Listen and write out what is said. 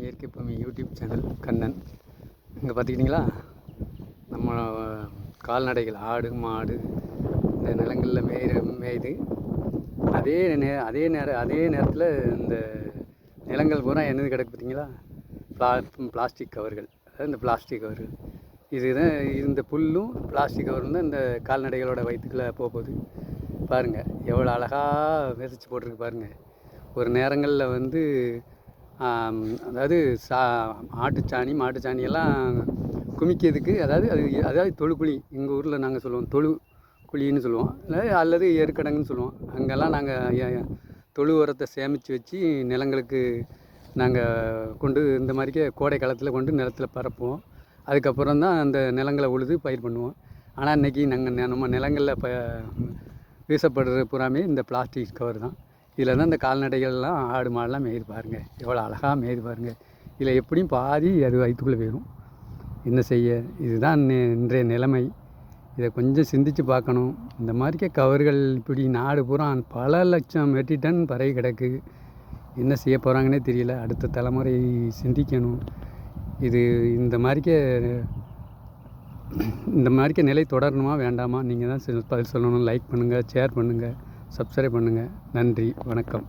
இயற்கை பூமி YouTube channel Kannan. இங்கே பார்த்துக்கிட்டிங்களா, நம்ம கால்நடைகள் ஆடு மாடு இந்த நிலங்களில் மேயுது. அதே நேரத்தில் இந்த நிலங்கள் பூரா என்னது கிடக்கு பார்த்தீங்களா, பிளாஸ்டிக் கவர்கள். அதாவது இந்த பிளாஸ்டிக் கவர்கள் இதுதான், இந்த புல்லும் பிளாஸ்டிக் கவரும் தான் இந்த கால்நடைகளோட வயிற்றுக்குள்ளே போகுது. பாருங்கள் எவ்வளோ அழகாக விதைச்சி போட்டிருக்கு பாருங்கள். ஒரு நேரங்களில் வந்து அதாவது மாட்டுச்சாணியெல்லாம் குமிக்கிறதுக்கு, அதாவது தொழுக்குழி, எங்கள் ஊரில் நாங்கள் சொல்லுவோம் தொழு குழின்னு சொல்லுவோம், அல்லது எருக்கடங்குன்னு சொல்லுவோம். அங்கெல்லாம் நாங்கள் தொழு உரத்தை சேமித்து வச்சு நிலங்களுக்கு நாங்கள் கொண்டு இந்த மாதிரிக்கே கோடை காலத்தில் கொண்டு நிலத்தில் பரப்புவோம். அதுக்கப்புறம் தான் அந்த நிலங்களை உழுது பயிர் பண்ணுவோம். ஆனால் இன்றைக்கி நம்ம நிலங்களில் வீசப்படுற பூராமே இந்த பிளாஸ்டிக் கவர் தான். இதில் தான் இந்த கால்நடைகள்லாம் ஆடு மாடெலாம் மேயுது பாருங்கள், எவ்வளோ அழகாக மேயுது பாருங்கள். இதில் எப்படியும் பாதி அது வயிற்றுக்குள்ளே போயிடும். என்ன செய்ய, இதுதான் இன்றைய நிலைமை. இதை கொஞ்சம் சிந்தித்து பார்க்கணும். இந்த மாதிரிக்கே கவர்கள் இப்படி நாடு பூரா பல லட்சம் மெட்ரிக் டன் பறவை கிடக்கு. என்ன செய்ய போகிறாங்கன்னே தெரியல. அடுத்த தலைமுறை சிந்திக்கணும். இந்த மாதிரிக்கே நிலை தொடரணுமா வேண்டாமா, நீங்கள் தான் பதில் சொல்லணும். லைக் பண்ணுங்கள், ஷேர் பண்ணுங்கள், சப்ஸ்கிரைப் பண்ணுங்கள். நன்றி, வணக்கம்.